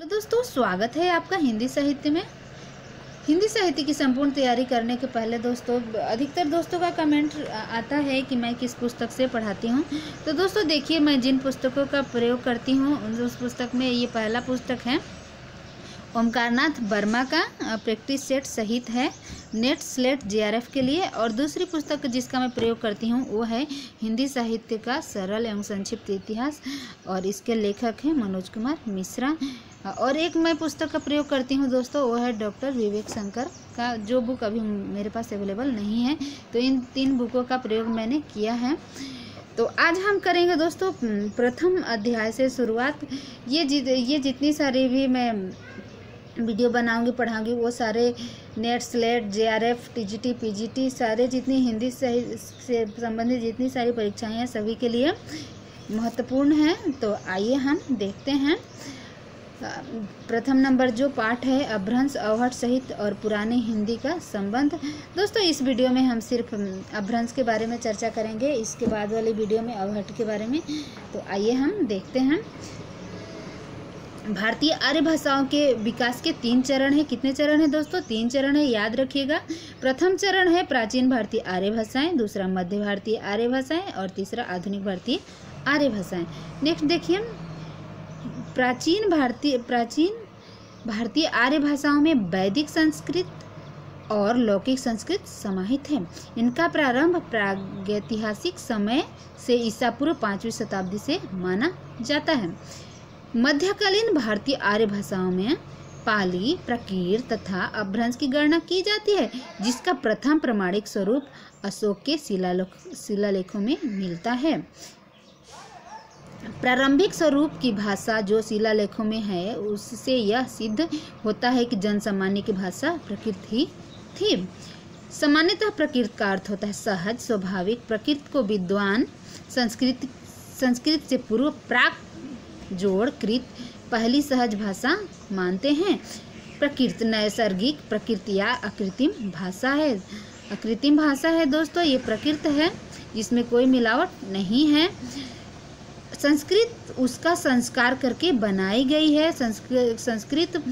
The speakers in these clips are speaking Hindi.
तो दोस्तों स्वागत है आपका हिंदी साहित्य में। हिंदी साहित्य की संपूर्ण तैयारी करने के पहले दोस्तों अधिकतर दोस्तों का कमेंट आता है कि मैं किस पुस्तक से पढ़ाती हूँ। तो दोस्तों देखिए, मैं जिन पुस्तकों का प्रयोग करती हूँ उस पुस्तक में ये पहला पुस्तक है ओमकारनाथ वर्मा का प्रैक्टिस सेट सहित है नेट स्लेट जीआरएफ के लिए, और दूसरी पुस्तक जिसका मैं प्रयोग करती हूँ वो है हिंदी साहित्य का सरल एवं संक्षिप्त इतिहास, और इसके लेखक हैं मनोज कुमार मिश्रा। और एक मैं पुस्तक का प्रयोग करती हूँ दोस्तों, वो है डॉक्टर विवेक शंकर का, जो बुक अभी मेरे पास अवेलेबल नहीं है। तो इन 3 बुकों का प्रयोग मैंने किया है। तो आज हम करेंगे दोस्तों प्रथम अध्याय से शुरुआत। ये जितनी सारी भी मैं वीडियो बनाऊंगी पढ़ाऊंगी वो सारे NET SLET JRF TGT PGT सारे जितनी हिंदी से संबंधित जितनी सारी परीक्षाएं हैं सभी के लिए महत्वपूर्ण है। तो आइए हम देखते हैं। प्रथम नंबर जो पाठ है अभ्रंश अवहट सहित और पुरानी हिंदी का संबंध। दोस्तों इस वीडियो में हम सिर्फ अभ्रंश के बारे में चर्चा करेंगे, इसके बाद वाली वीडियो में अवहट के बारे में। तो आइए हम देखते हैं। भारतीय आर्य भाषाओं के विकास के 3 चरण हैं। कितने चरण हैं दोस्तों? 3 चरण है, याद रखिएगा। प्रथम चरण है प्राचीन भारतीय आर्य भाषाएं, दूसरा मध्य भारतीय आर्य भाषाएं और तीसरा आधुनिक भारतीय आर्य भाषाएं। नेक्स्ट देखिए, प्राचीन भारतीय आर्य भाषाओं में वैदिक संस्कृत और लौकिक संस्कृत समाहित है। इनका प्रारंभ प्रागैतिहासिक समय से ईसा पूर्व 5वीं शताब्दी से माना जाता है। मध्यकालीन भारतीय आर्य भाषाओं में पाली प्राकृत तथा अभ्रंश की गणना की जाती है, जिसका प्रथम प्रमाणिक स्वरूप अशोक के शिलालेखों में मिलता है। प्रारंभिक स्वरूप की भाषा जो शिलालेखों में है उससे यह सिद्ध होता है कि जनसामान्य की भाषा प्रकृत ही थी। सामान्यतः प्रकृत का अर्थ होता है सहज स्वाभाविक। प्रकृत को विद्वान संस्कृत से पूर्व प्राक जोड़ कृत पहली सहज भाषा मानते हैं। प्रकृत नैसर्गिक प्रकृति या अकृत्रिम भाषा है। अकृत्रिम भाषा है दोस्तों, ये प्रकृत है जिसमें कोई मिलावट नहीं है। संस्कृत उसका संस्कार करके बनाई गई है। संस्कृत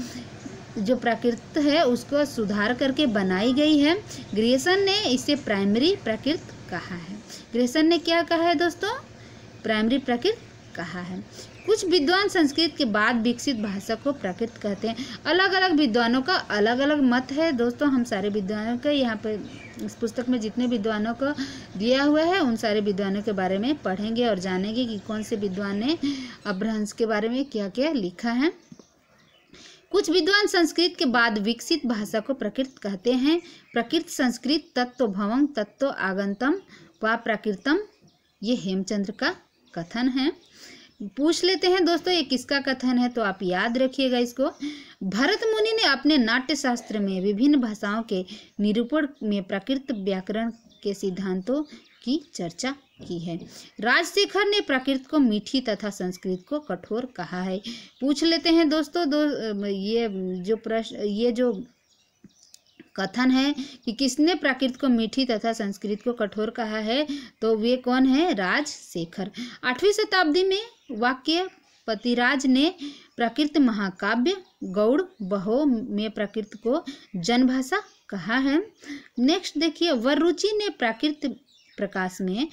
जो प्राकृत है उसको सुधार करके बनाई गई है। ग्रियर्सन ने इसे प्राइमरी प्राकृत कहा है। ग्रियर्सन ने क्या कहा है दोस्तों? प्राइमरी प्राकृत कहा है। कुछ विद्वान संस्कृत के बाद विकसित भाषा को प्राकृत कहते हैं। अलग अलग विद्वानों का अलग अलग मत है दोस्तों। हम सारे विद्वानों के यहाँ पे इस पुस्तक में जितने विद्वानों को दिया हुआ है उन सारे विद्वानों के बारे में पढ़ेंगे और जानेंगे कि कौन से विद्वान ने अभ्रंश के बारे में क्या क्या लिखा है। कुछ विद्वान संस्कृत के बाद विकसित भाषा को प्राकृत कहते हैं। प्राकृत संस्कृत तत्वभवम तत्व आगंतम व प्राकृतम, ये हेमचंद्र का कथन है। पूछ लेते हैं दोस्तों ये किसका कथन है, तो आप याद रखिएगा इसको। भरत मुनि ने अपने नाट्य शास्त्र में विभिन्न भाषाओं के निरूपण में प्राकृत व्याकरण के सिद्धांतों की चर्चा की है। राजशेखर ने प्राकृत को मीठी तथा संस्कृत को कठोर कहा है। पूछ लेते हैं दोस्तों ये जो कथन है कि किसने प्राकृत को मीठी तथा संस्कृत को कठोर कहा है, तो वे कौन है? राजशेखर। 8वीं शताब्दी में वाक्य पतिराज ने प्राकृत महाकाव्य गौड़ बहो में प्राकृत को जनभाषा कहा है। नेक्स्ट देखिए, वररुचि ने प्राकृत प्रकाश में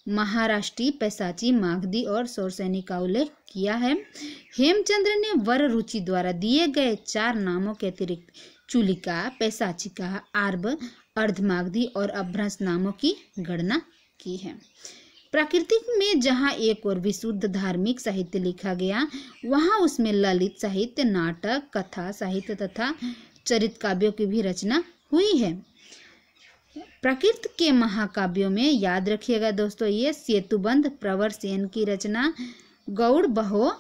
महाराष्ट्री पैसाची मागधी और सौरसैनी का उल्लेख किया है। हेमचंद्र ने वररुचि द्वारा दिए गए 4 नामों के अतिरिक्त चुलिका पैसाचिका आर्ब अर्धमागधी और अभ्रंश नामों की गणना की है। प्राकृतिक में जहाँ एक और विशुद्ध धार्मिक साहित्य लिखा गया, वहाँ उसमें ललित साहित्य नाटक कथा साहित्य तथा चरित काव्यों की भी रचना हुई है। प्राकृत के महाकाव्यों में याद रखिएगा दोस्तों ये सेतुबंध प्रवर सेन की रचना, गौड़ बहो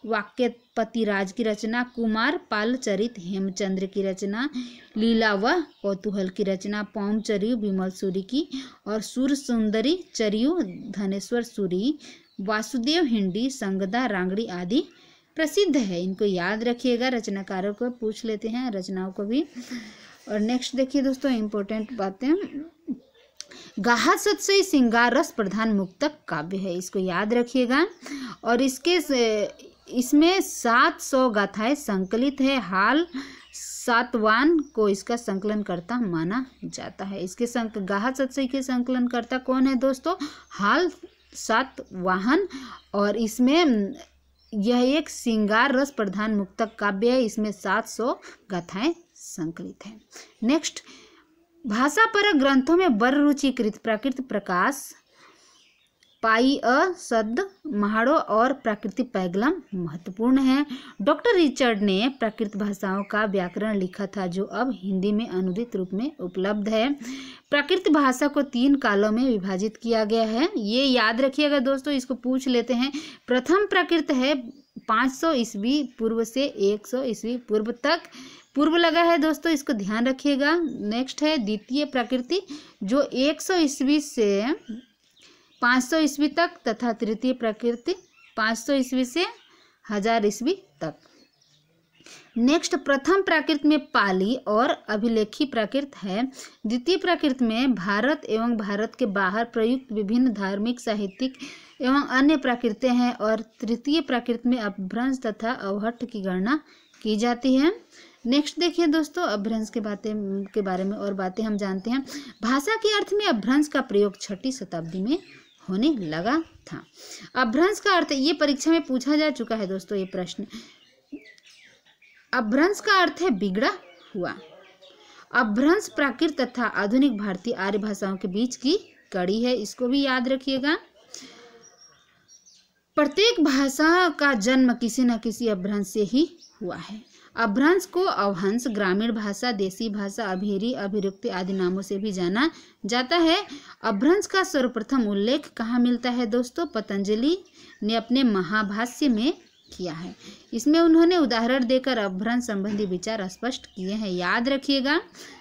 वाक्य पतिराज की रचना, कुमार पाल चरित हेमचंद्र की रचना, लीला व कौतूहल की रचना पौम चरियु विमल सूरी की, और सुर सुंदरी चरियु धनेश्वर सूरी, वासुदेव हिंडी संगदा रांगड़ी आदि प्रसिद्ध है। इनको याद रखिएगा। रचनाकारों को पूछ लेते हैं, रचनाओं को भी। और नेक्स्ट देखिए दोस्तों इम्पोर्टेंट बातें। गाहा सतसई श्रृंगार रस प्रधान मुक्तक काव्य है, इसको याद रखिएगा। और इसके इसमें 700 गाथाएं संकलित है। हाल सातवाहन को इसका संकलनकर्ता माना जाता है। इसके गाहा सतसई के संकलनकर्ता कौन है दोस्तों? हाल सातवाहन। और इसमें यह एक श्रृंगार रस प्रधान मुक्तक काव्य है। इसमें 700 गाथाएं संकलित है। नेक्स्ट, भाषा पर ग्रंथों में वर रुचिकृत प्राकृत प्रकाश, पाई शब्द, महाड़ो और प्राकृतिक पैगलम महत्वपूर्ण है। डॉक्टर रिचर्ड ने प्राकृत भाषाओं का व्याकरण लिखा था, जो अब हिंदी में अनुदित रूप में उपलब्ध है। प्राकृत भाषा को 3 कालों में विभाजित किया गया है। ये याद रखिएगा दोस्तों, इसको पूछ लेते हैं। प्रथम प्राकृत है 500 ईस्वी पूर्व से 100 ईस्वी पूर्व तक, पूर्व लगा है दोस्तों, इसको ध्यान रखिएगा। नेक्स्ट है द्वितीय प्रकृति, जो 100 ईस्वी से 500 ईस्वी तक, तथा तृतीय प्रकृति 500 ईस्वी से 1000 ईस्वी तक। नेक्स्ट, प्रथम प्राकृत में पाली और अभिलेखी प्राकृत है। द्वितीय प्राकृत में भारत एवं भारत के बाहर प्रयुक्त विभिन्न धार्मिक, साहित्यिक एवं अन्य प्राकृतें हैं। और तृतीय प्राकृत में अपभ्रंश तथा अवहट्ठ की गणना की जाती है। नेक्स्ट देखिए दोस्तों, अपभ्रंश के बारे में और बातें हम जानते हैं। भाषा के अर्थ में अपभ्रंश का प्रयोग 6वीं शताब्दी में होने लगा था। अपभ्रंश का अर्थ, ये परीक्षा में पूछा जा चुका है दोस्तों ये प्रश्न। अपभ्रंश का अर्थ है बिगड़ा हुआ। अपभ्रंश प्राकृत तथा आधुनिक भारतीय आर्य भाषाओं के बीच की कड़ी है, इसको भी याद रखिएगा। प्रत्येक भाषा का जन्म किसी न किसी अपभ्रंश से ही हुआ है। अपभ्रंश को अवहंस, ग्रामीण भाषा, देसी भाषा, अभेरी, अभिरुक्ति आदि नामों से भी जाना जाता है। अपभ्रंश का सर्वप्रथम उल्लेख कहाँ मिलता है दोस्तों? पतंजलि ने अपने महाभाष्य में किया है। इसमें उन्होंने उदाहरण देकर अपभ्रंश संबंधी विचार स्पष्ट किए हैं। याद रखिएगा,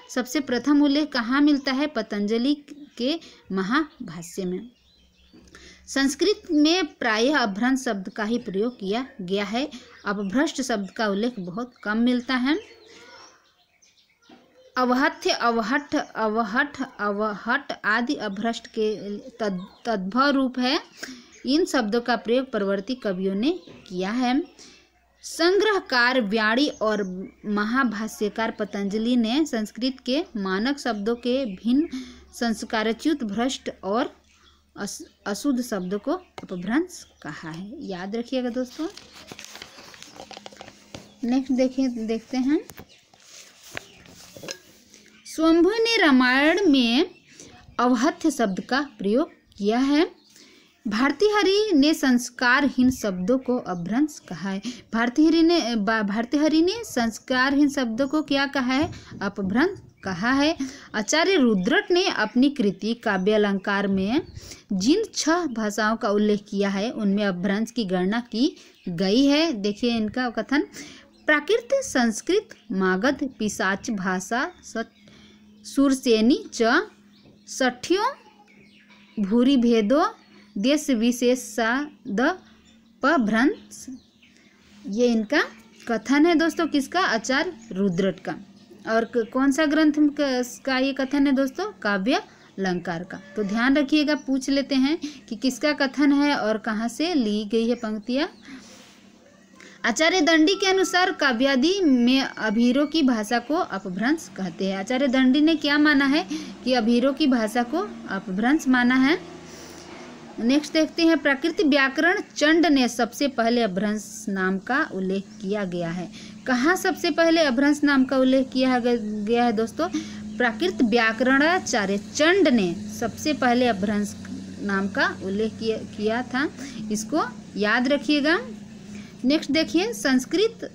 सबसे प्रथम उल्लेख कहाँ मिलता है? पतंजलि के महाभाष्य में। संस्कृत में प्रायः अपभ्रंश शब्द का ही प्रयोग किया गया है। अपभ्रष्ट शब्द का उल्लेख बहुत कम मिलता है। अवहथ्य, अवहट्ठ, अवहठ, अवहट आदि अपभ्रष्ट के तद्भव रूप है। इन शब्दों का प्रयोग परवर्ती कवियों ने किया है। संग्रहकार व्याणी और महाभाष्यकार पतंजलि ने संस्कृत के मानक शब्दों के भिन्न संस्कारच्युत, भ्रष्ट और अशुद्ध शब्दों को अपभ्रंश कहा है। याद रखिएगा दोस्तों। नेक्स्ट देखते हैं। स्वयंभू ने रामायण में अवहथ्य शब्द का प्रयोग किया है। भारतीहरि ने संस्कारहीन शब्दों को अपभ्रंश कहा है। भारतीहरि ने संस्कारहीन शब्दों को क्या कहा है? अपभ्रंश कहा है। आचार्य रुद्रट ने अपनी कृति काव्य अलंकार में जिन 6 भाषाओं का उल्लेख किया है, उनमें अपभ्रंश की गणना की गई है। देखिए इनका कथन। प्राकृत, संस्कृत, मागध, पिशाच भाषा, सुरसेनी च सठ्यो भूरि भेदो देश विशेषाद अपभ्रंश। ये इनका कथन है दोस्तों, किसका? आचार्य रुद्रट का। और कौन सा ग्रंथ का ये कथन है दोस्तों? काव्य अलंकार का। तो ध्यान रखिएगा, पूछ लेते हैं कि किसका कथन है और कहाँ से ली गई है पंक्तियाँ। आचार्य दंडी के अनुसार काव्यादि में अभीरों की भाषा को अपभ्रंश कहते हैं। आचार्य दंडी ने क्या माना है? कि अभीरों की भाषा को अपभ्रंश माना है। नेक्स्ट देखते हैं। प्राकृत व्याकरण चंड ने सबसे पहले अपभ्रंश नाम का उल्लेख किया गया है। कहाँ सबसे पहले अपभ्रंश नाम का उल्लेख किया गया है दोस्तों? प्राकृत व्याकरणाचार्य चंड ने सबसे पहले अपभ्रंश नाम का उल्लेख किया था। इसको याद रखिएगा। नेक्स्ट देखिए। संस्कृत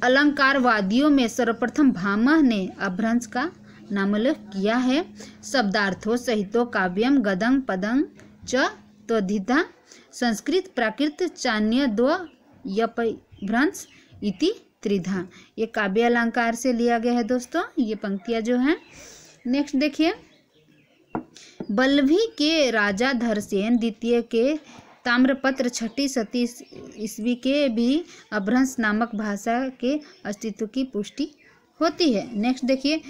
अलंकारवादियों में सर्वप्रथम भामह ने अपभ्रंश का नामोल्लेख किया है। शब्दार्थों सहितो काव्यम गदं पदं च त्वधिता संस्कृत प्राकृत चान्य दो यपभ्रंश इति त्रिधा। ये काव्य अलंकार से लिया गया है दोस्तों, ये पंक्तियाँ जो हैं। नेक्स्ट देखिए। बल्लभी के राजा धरसेन द्वितीय के ताम्रपत्र 6वीं शती ईस्वी के भी अपभ्रंश नामक भाषा के अस्तित्व की पुष्टि होती है। नेक्स्ट देखिए।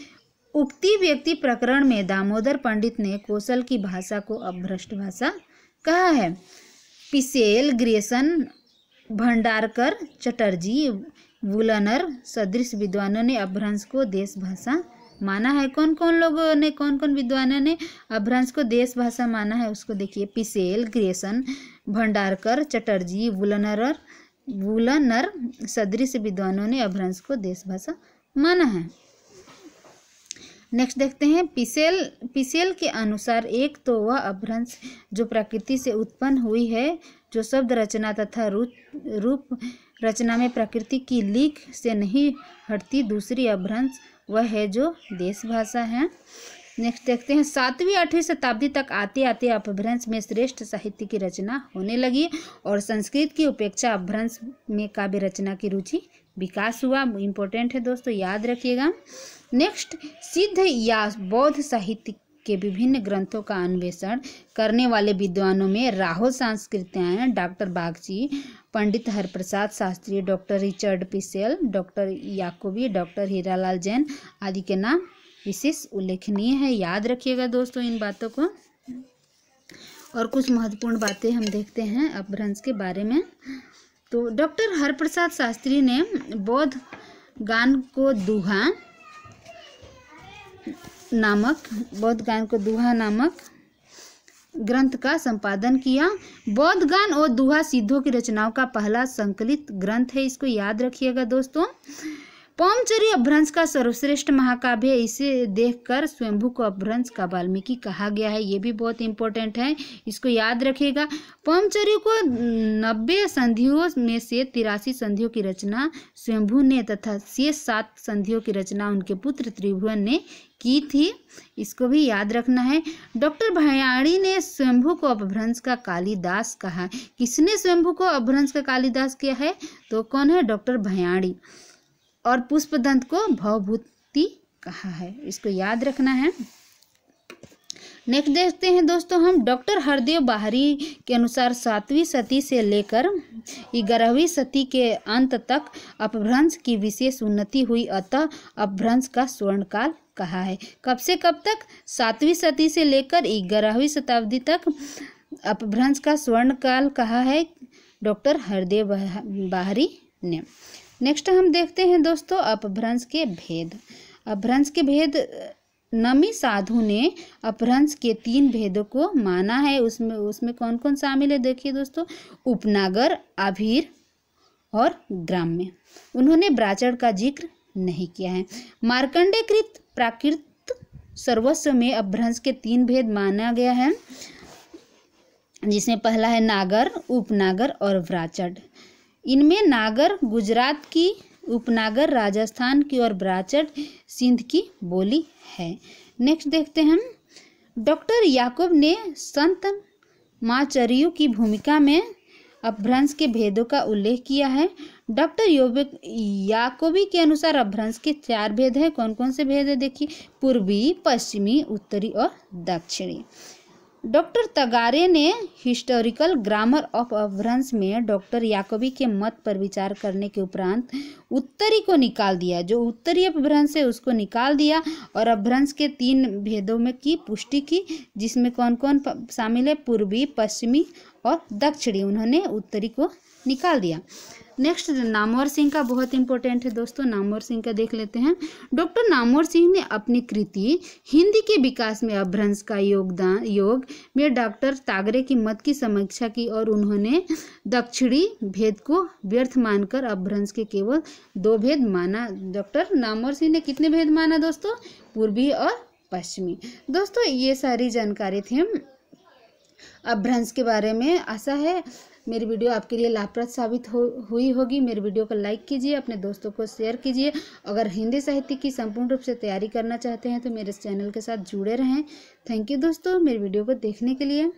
उक्ति व्यक्ति प्रकरण में दामोदर पंडित ने कौशल की भाषा को अपभ्रष्ट भाषा कहा है। पिसेल, ग्रेसन, भंडारकर, चटर्जी, वुलनर सदृश विद्वानों ने अपभ्रंश को देश भाषा माना है। कौन कौन लोगों ने, कौन कौन विद्वानों ने अपभ्रंश को देश भाषा माना है उसको देखिए। पिसेल, ग्रेसन, भंडारकर, चटर्जी, वुलनर सदृश विद्वानों ने अपभ्रंश को देश भाषा माना है। नेक्स्ट देखते हैं पिसेल के अनुसार एक तो वह अपभ्रंश जो प्रकृति से उत्पन्न हुई है, जो शब्द रचना तथा रूप रचना में प्रकृति की लीक से नहीं हटती। दूसरी अपभ्रंश वह है जो देश भाषा है। नेक्स्ट देखते हैं 7वीं 8वीं शताब्दी तक आते आते अपभ्रंश में श्रेष्ठ साहित्य की रचना होने लगी और संस्कृत की उपेक्षा अपभ्रंश में काव्य रचना की रुचि विकास हुआ। इम्पोर्टेंट है दोस्तों, याद रखिएगा। नेक्स्ट, सिद्ध या बौद्ध साहित्य के विभिन्न ग्रंथों का अन्वेषण करने वाले विद्वानों में Rahul Sankrityayan, doctor Bagchi, Pandit Haraprasad Shastri, doctor Richard Pischel, doctor Jacobi, doctor Hiralal Jain आदि के नाम विशेष उल्लेखनीय है। याद रखिएगा दोस्तों इन बातों को। और कुछ महत्वपूर्ण बातें हम देखते हैं अपभ्रंश के बारे में। तो डॉक्टर हरप्रसाद शास्त्री ने बौद्ध गान को दुहा नामक ग्रंथ का संपादन किया। बौद्ध गान और दुहा सिद्धों की रचनाओं का पहला संकलित ग्रंथ है, इसको याद रखिएगा दोस्तों। पौमचरी अपभ्रंश का सर्वश्रेष्ठ महाकाव्य है। इसे देखकर स्वयंभू को अपभ्रंश का वाल्मीकि कहा गया है, ये भी बहुत इंपॉर्टेंट है, इसको याद रखिएगा। पौमचरी को 90 संधियों में से 83 संधियों की रचना स्वयंभू ने तथा शेष 7 संधियों की रचना उनके पुत्र त्रिभुवन ने की थी, इसको भी याद रखना है। डॉक्टर भयाणी ने स्वयंभू को अपभ्रंश का कालिदास कहा। किसने स्वयंभू को अपभ्रंश का कालिदास किया है? तो कौन है? डॉक्टर भयाणी। और पुष्पदंत को भवभूति कहा है, इसको याद रखना है। नेक्स्ट देखते हैं दोस्तों हम डॉक्टर हरदेव बाहरी के अनुसार 7वीं सदी से लेकर 11वीं सदी के अंत तक अपभ्रंश की विशेष उन्नति हुई, अतः अपभ्रंश का स्वर्णकाल कहा है। कब से कब तक? 7वीं सदी से लेकर 11वीं शताब्दी तक अपभ्रंश का स्वर्णकाल कहा है डॉक्टर हरदेव बाहरी ने। नेक्स्ट हम देखते हैं दोस्तों अपभ्रंश के भेद। अपभ्रंश के भेद नमी साधु ने अपभ्रंश के 3 भेदों को माना है। उसमें कौन कौन शामिल है देखिए दोस्तों। उपनागर, आभीर और ग्राम्य। उन्होंने ब्राचड़ का जिक्र नहीं किया है। मार्कंडेयकृत प्राकृत सर्वस्व में अपभ्रंश के 3 भेद माना गया है, जिसमें पहला है नागर, उपनागर और ब्राचड़। इनमें नागर गुजरात की, उपनागर राजस्थान की और ब्राचड़ सिंध की बोली है। नेक्स्ट देखते हैं हम डॉक्टर याकूब ने संत माचरियु की भूमिका में अपभ्रंश के भेदों का उल्लेख किया है। डॉक्टर याकोबी के अनुसार अपभ्रंश के 4 भेद हैं। कौन कौन से भेद है देखिए। पूर्वी, पश्चिमी, उत्तरी और दक्षिणी। डॉक्टर तगारे ने हिस्टोरिकल ग्रामर ऑफ अपभ्रंश में डॉक्टर याकोबी के मत पर विचार करने के उपरांत उत्तरी को निकाल दिया, जो उत्तरी अपभ्रंश है उसको निकाल दिया और अपभ्रंश के 3 भेदों में की पुष्टि की, जिसमें कौन कौन शामिल है। पूर्वी, पश्चिमी और दक्षिणी। उन्होंने उत्तरी को निकाल दिया। नेक्स्ट नामवर सिंह का बहुत इंपॉर्टेंट है दोस्तों, नामवर सिंह का देख लेते हैं। डॉक्टर नामवर सिंह ने अपनी कृति हिंदी के विकास में अपभ्रंश का योग में डॉक्टर तागरे की मत की समीक्षा की और उन्होंने दक्षिणी भेद को व्यर्थ मानकर अपभ्रंश के केवल 2 भेद माना। डॉक्टर नामवर सिंह ने कितने भेद माना दोस्तों? पूर्वी और पश्चिमी। दोस्तों ये सारी जानकारी थी अपभ्रंश के बारे में। आशा है मेरी वीडियो आपके लिए लाभप्रद साबित हुई होगी। मेरी वीडियो को लाइक कीजिए, अपने दोस्तों को शेयर कीजिए। अगर हिंदी साहित्य की संपूर्ण रूप से तैयारी करना चाहते हैं तो मेरे चैनल के साथ जुड़े रहें। थैंक यू दोस्तों मेरी वीडियो को देखने के लिए।